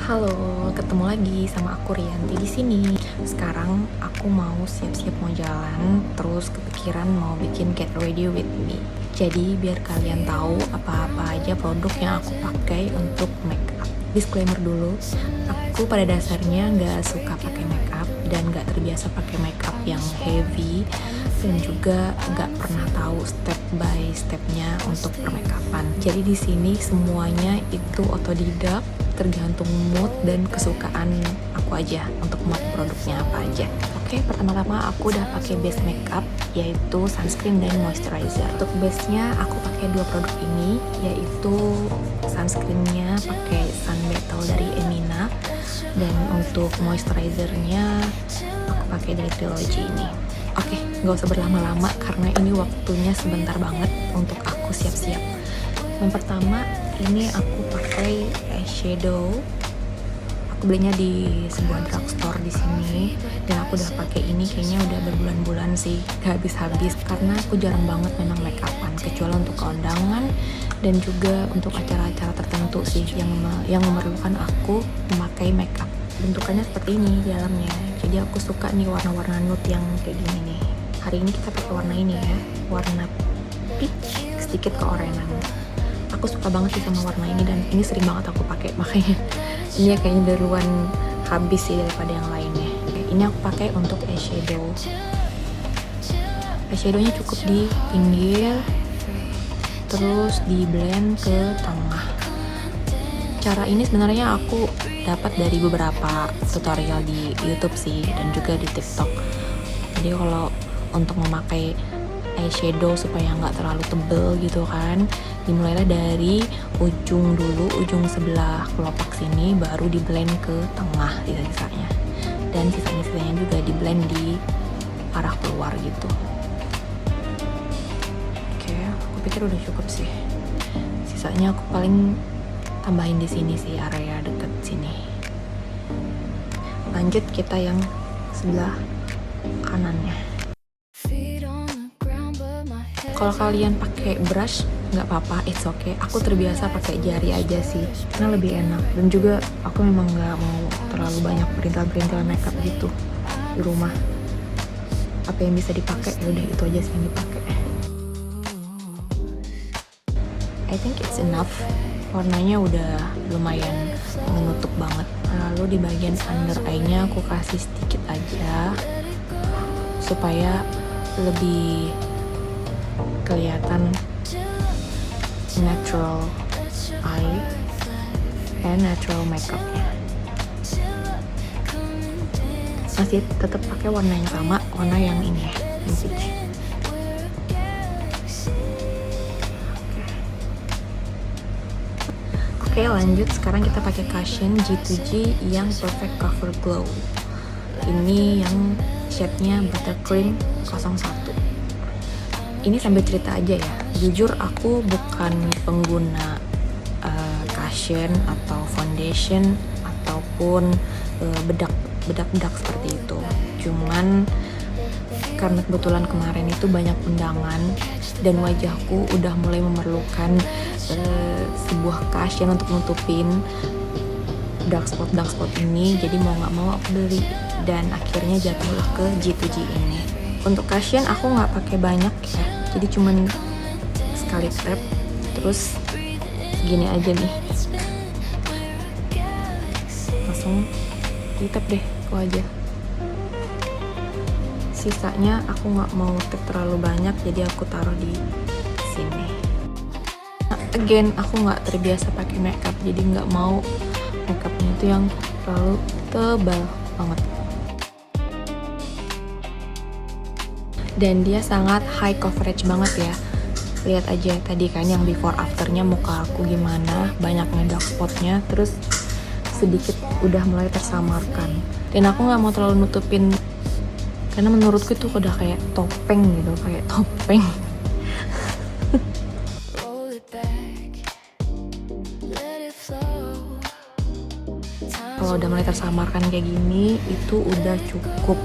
Halo, ketemu lagi sama aku Rianti di sini. Sekarang aku mau siap-siap mau jalan, terus kepikiran mau bikin get ready with me. Jadi biar kalian tahu apa-apa aja produk yang aku pakai untuk make up. Disclaimer dulu, aku pada dasarnya nggak suka pakai make up dan nggak terbiasa pakai make up yang heavy, dan juga nggak pernah tahu step by stepnya untuk permakeupan. Jadi di sini semuanya itu otodidak, tergantung mood dan kesukaan aku aja untuk mau produknya apa aja. Oke, pertama-tama aku udah pakai base makeup yaitu sunscreen dan moisturizer. Untuk base-nya aku pakai dua produk ini, yaitu sunscreen-nya pakai Sun Battle dari Emina, dan untuk moisturizer-nya aku pakai dari Trilogy ini. Oke, nggak usah berlama-lama karena ini waktunya sebentar banget untuk aku siap-siap. Yang pertama, ini aku pakai eyeshadow. Aku belinya di sebuah drugstore di sini, dan aku udah pakai ini kayaknya udah berbulan-bulan sih, gak habis-habis karena aku jarang banget memang make upan, kecuali untuk keundangan dan juga untuk acara-acara tertentu sih yang memerlukan aku memakai make up. Bentukannya seperti ini di dalamnya. Jadi aku suka nih warna-warna nude yang kayak gini nih. Hari ini kita pakai warna ini ya, warna peach sedikit keorenan. Aku suka banget sih sama warna ini dan ini sering banget aku pakai, makanya ini kayaknya duluan habis sih daripada yang lainnya. Ini aku pakai untuk eyeshadow. Eyeshadownya cukup di pinggir, terus di blend ke tengah. Cara ini sebenarnya aku dapat dari beberapa tutorial di YouTube sih, dan juga di TikTok. Jadi kalau untuk memakai eyeshadow supaya nggak terlalu tebel gitu kan, dimulailah dari ujung dulu, ujung sebelah kelopak sini, baru di blend ke tengah sisa-sisanya, dan sisa-sisanya juga di blend di arah keluar gitu. Oke, aku pikir udah cukup sih. Sisanya aku paling tambahin di sini sih, area deket sini. Lanjut kita yang sebelah kanannya. Kalau kalian pakai brush nggak apa-apa, it's okay. Aku terbiasa pakai jari aja sih, karena lebih enak. Dan juga aku memang nggak mau terlalu banyak perintil-perintil makeup gitu di rumah. Apa yang bisa dipakai, yaudah itu aja sih yang dipakai. I think it's enough. Warnanya udah lumayan menutup banget. Lalu di bagian under eye-nya aku kasih sedikit aja supaya lebih kelihatan natural eye and natural makeupnya. Masih tetap pakai warna yang sama, warna yang ini ya, yang peach. Oke, lanjut. Sekarang kita pakai Cushion G2G yang Perfect Cover Glow. Ini yang shade-nya Buttercream 01. Ini sambil cerita aja ya, jujur aku bukan pengguna cushion atau foundation ataupun bedak seperti itu. Cuman karena kebetulan kemarin itu banyak undangan dan wajahku udah mulai memerlukan sebuah cushion untuk nutupin dark spot ini, jadi mau nggak mau aku beli dan akhirnya jatuhlah ke G2G ini. Untuk cushion aku nggak pakai banyak ya, jadi cuman sekali tap, terus segini aja nih, langsung ditap deh ke wajah. Sisanya aku nggak mau tap terlalu banyak, jadi aku taruh di sini. Again, aku nggak terbiasa pakai makeup, jadi nggak mau makeupnya itu yang terlalu tebal banget. Dan dia sangat high coverage banget ya. Lihat aja tadi kan yang before afternya muka aku gimana, banyaknya dark spotnya, terus sedikit udah mulai tersamarkan. Dan aku nggak mau terlalu nutupin, karena menurutku itu udah kayak topeng gitu, kayak topeng. Kalau udah mulai tersamarkan kayak gini, itu udah cukup.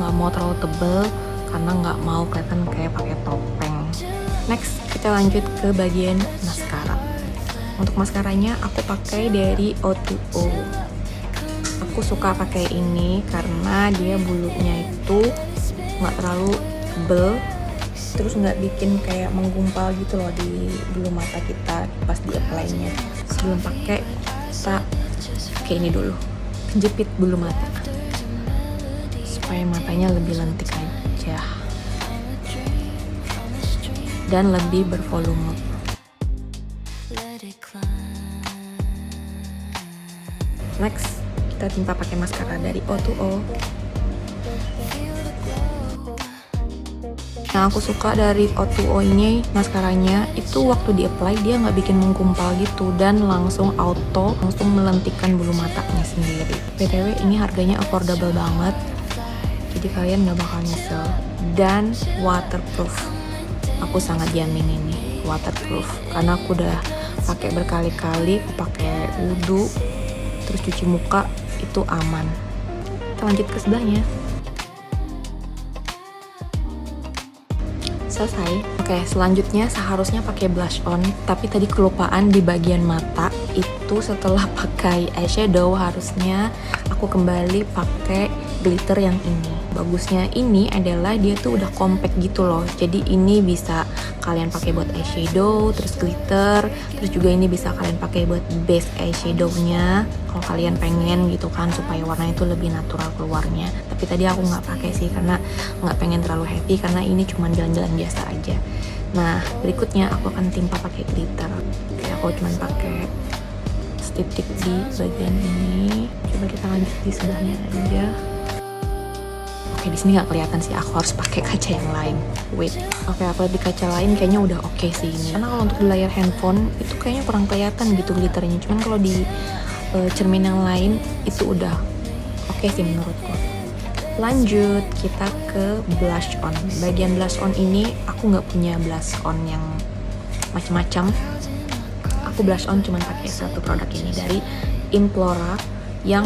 Nggak mau terlalu tebel karena nggak mau kelihatan kayak pakai topeng. Next, kita lanjut ke bagian maskara. Untuk maskaranya aku pakai dari O2O. Aku suka pakai ini karena dia bulunya itu nggak terlalu tebel, terus nggak bikin kayak menggumpal gitu loh di bulu mata kita pas di apply-nya. Sebelum pakai, kita kayak ini dulu, jepit bulu mata supaya matanya lebih lentik aja dan lebih bervolume. Next, kita timpa pakai maskara dari O2O. Yang aku suka dari O2O ini, maskaranya itu waktu di apply dia nggak bikin menggumpal gitu dan langsung melentikkan bulu matanya sendiri. BTW ini harganya affordable banget, jadi kalian nggak bakal nyesel. Dan waterproof, aku sangat jamin ini waterproof karena aku udah pakai berkali-kali, aku pakai wudhu terus cuci muka, itu aman. Kita lanjut ke sebelahnya. Selesai. Oke, selanjutnya seharusnya pakai blush on, tapi tadi kelupaan di bagian mata. Itu setelah pakai eyeshadow harusnya aku kembali pakai glitter yang ini. Bagusnya ini adalah dia tuh udah compact gitu loh. Jadi ini bisa kalian pakai buat eyeshadow, terus glitter, terus juga ini bisa kalian pakai buat base eyeshadownya kalau kalian pengen gitu kan, supaya warnanya itu lebih natural keluarnya. Tapi tadi aku nggak pakai sih karena nggak pengen terlalu heavy, karena ini cuma jalan-jalan biasa aja. Nah, berikutnya aku akan timpa pakai glitter. Oke, aku cuma pakai stick di bagian ini. Coba kita lanjut di sebelahnya aja. Oke, di sini nggak kelihatan sih, aku harus pakai kaca yang lain. Wait, oke, aku lihat di kaca lain kayaknya udah oke sih ini. Karena kalau untuk di layar handphone itu kayaknya kurang kelihatan gitu glitternya. Cuman kalau di cermin yang lain itu udah oke sih menurutku. Lanjut, kita ke blush on. Bagian blush on ini aku nggak punya blush on yang macam-macam. Aku blush on cuma pakai satu produk ini dari Implora yang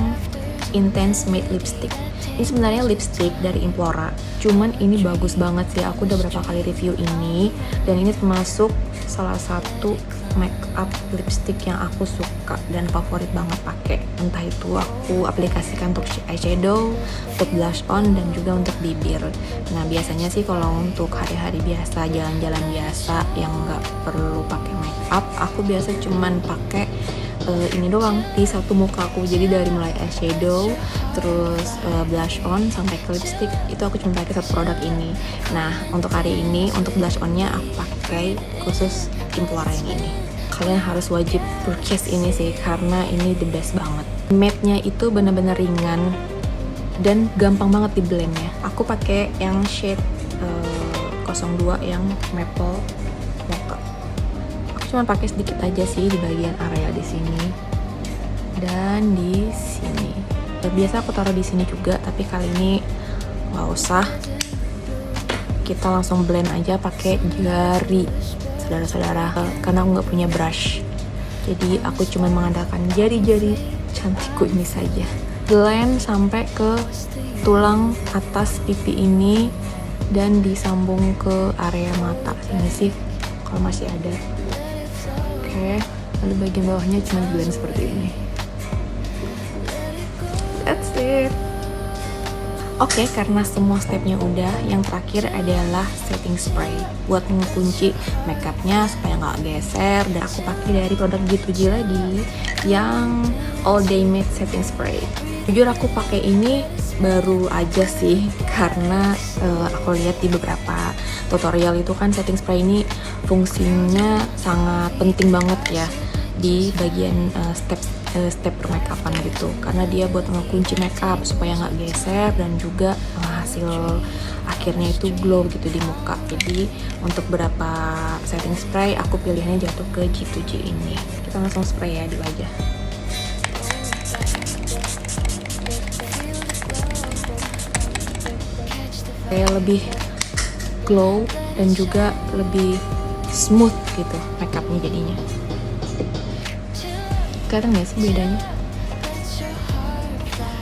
Intense Matte Lipstick. Ini sebenarnya lipstick dari Implora, cuman ini bagus banget sih. Aku udah berapa kali review ini, dan ini termasuk salah satu makeup lipstick yang aku suka dan favorit banget pakai. Entah itu aku aplikasikan untuk eyeshadow, untuk blush on, dan juga untuk bibir. Nah, biasanya sih kalau untuk hari-hari biasa, jalan-jalan biasa yang nggak perlu pakai makeup, aku biasa cuman pakai ini doang di satu muka aku. Jadi dari mulai eyeshadow, terus blush on sampai ke lipstick itu aku cuma pakai satu produk ini. Nah, untuk hari ini untuk blush onnya aku pakai khusus Implora yang ini. Kalian harus wajib purchase ini sih karena ini the best banget. Matte-nya itu bener-bener ringan dan gampang banget di blend-nya. Aku pakai yang shade 02 yang maple mocha. Cuma pakai sedikit aja sih di bagian area di sini dan di sini. Biasa aku taruh di sini juga, tapi kali ini nggak usah. Kita langsung blend aja pakai jari, saudara-saudara. Karena aku nggak punya brush, jadi aku cuma mengandalkan jari-jari cantikku ini saja. Blend sampai ke tulang atas pipi ini dan disambung ke area mata sini sih, kalau masih ada. Oke, lalu bagian bawahnya cuma blend seperti ini. That's it. Oke, karena semua stepnya udah, yang terakhir adalah setting spray buat mengunci makeupnya supaya nggak geser. Dan aku pakai dari produk G2G lagi yang All Day Matte Setting Spray. Jujur aku pakai ini baru aja sih, karena aku lihat di beberapa tutorial itu kan setting spray ini fungsinya sangat penting banget ya di bagian step permakeupan gitu, karena dia buat ngekunci makeup supaya nggak geser dan juga hasil akhirnya itu glow gitu di muka. Jadi untuk beberapa setting spray aku pilihnya jatuh ke G2G ini. Kita langsung spray ya di wajah. Kayak lebih glow dan juga lebih smooth gitu makeupnya jadinya. Kelihatan gak sih bedanya?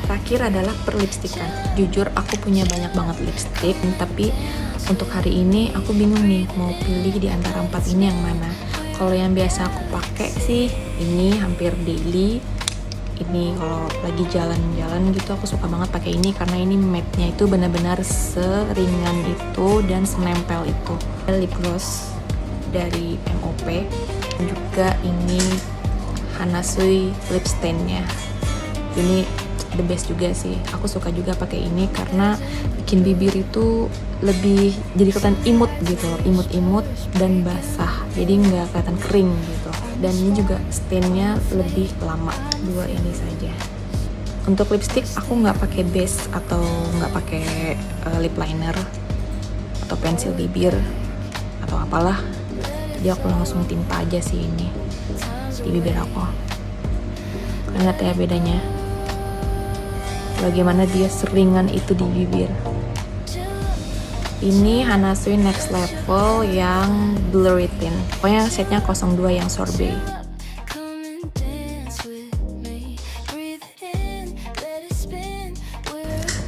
Terakhir adalah perlipstikan. Jujur aku punya banyak banget lipstick, tapi untuk hari ini aku bingung nih mau pilih di antara 4 ini yang mana. Kalau yang biasa aku pakai sih ini hampir daily, ini kalau lagi jalan-jalan gitu aku suka banget pakai ini karena ini matte-nya itu benar-benar seringan itu dan senempel itu. Lip gloss dari MOP, dan juga ini Hanasui lip stain-nya. Ini the best juga sih. Aku suka juga pakai ini karena bikin bibir itu lebih jadi kelihatan imut gitu, imut-imut dan basah. Jadi nggak kelihatan kering gitu. Dan ini juga stainnya lebih lama. Dua ini saja. Untuk lipstick aku nggak pakai base atau nggak pakai lip liner atau pensil bibir atau apalah. Jadi aku langsung timpa aja sih ini di bibir aku. Kalian lihat ya bedanya. Bagaimana dia seringan itu di bibir. Ini Hanasui Next Level yang Blurry Tint. Pokoknya setnya 02 yang sorbet.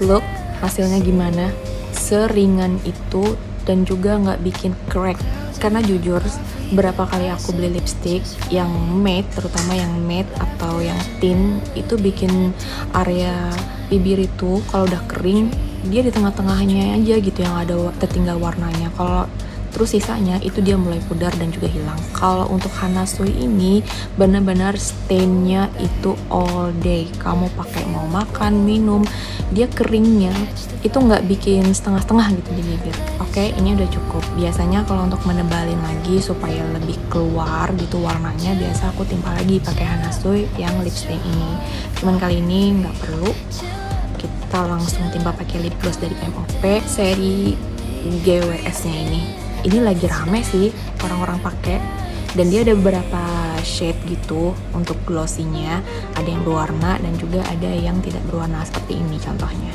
Look hasilnya gimana? Seringan itu dan juga nggak bikin crack. Karena jujur, berapa kali aku beli lipstick yang matte, terutama yang matte atau yang tint, itu bikin area bibir itu kalau udah kering, dia di tengah-tengahnya aja gitu yang ada tertinggal warnanya. Kalau terus sisanya itu dia mulai pudar dan juga hilang. Kalau untuk Hanasui ini benar-benar stainnya itu all day. Kamu pakai mau makan, minum, dia keringnya itu nggak bikin setengah-setengah gitu di bibir. Oke, ini udah cukup. Biasanya kalau untuk menebalin lagi supaya lebih keluar gitu warnanya, biasa aku timpa lagi pakai Hanasui yang lip stain ini. Cuman kali ini nggak perlu. Kita langsung timpa pakai lip gloss dari MOP seri GWS-nya ini. Ini lagi rame sih orang-orang pakai, dan dia ada beberapa shade gitu untuk glossy-nya. Ada yang berwarna dan juga ada yang tidak berwarna seperti ini contohnya.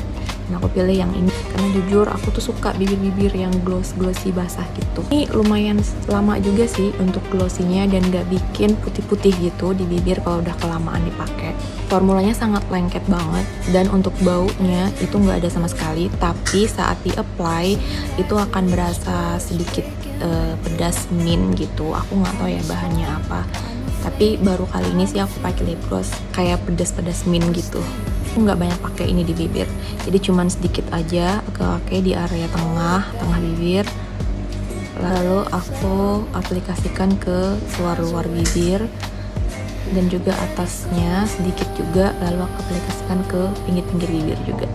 Nah, aku pilih yang ini karena jujur aku tuh suka bibir-bibir yang glossy basah gitu. Ini lumayan lama juga sih untuk glossy-nya dan gak bikin putih-putih gitu di bibir kalau udah kelamaan dipakai. Formulanya sangat lengket banget dan untuk baunya itu gak ada sama sekali, tapi saat di-apply itu akan berasa sedikit pedas mint gitu. Aku nggak tahu ya bahannya apa, tapi baru kali ini sih aku pakai lip gloss kayak pedas-pedas mint gitu. Aku nggak banyak pakai ini di bibir, jadi cuman sedikit aja aku pakai di area tengah bibir, lalu aku aplikasikan ke luar bibir dan juga atasnya sedikit juga, lalu aku aplikasikan ke pinggir-pinggir bibir juga.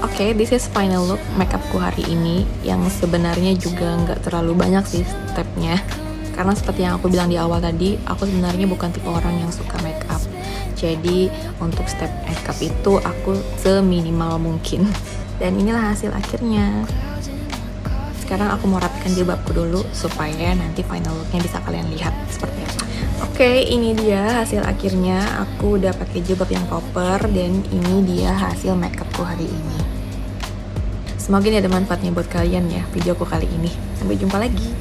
Oke, this is final look makeupku hari ini, yang sebenarnya juga nggak terlalu banyak sih stepnya. Karena seperti yang aku bilang di awal tadi, aku sebenarnya bukan tipe orang yang suka makeup. Jadi untuk step makeup itu aku seminimal mungkin. Dan inilah hasil akhirnya. Sekarang aku mau rapikan jilbabku dulu supaya nanti final looknya bisa kalian lihat seperti apa. Oke, ini dia hasil akhirnya. Aku udah pakai jilbab yang proper dan ini dia hasil makeupku hari ini. Semoga ini ada manfaatnya buat kalian ya videoku kali ini. Sampai jumpa lagi.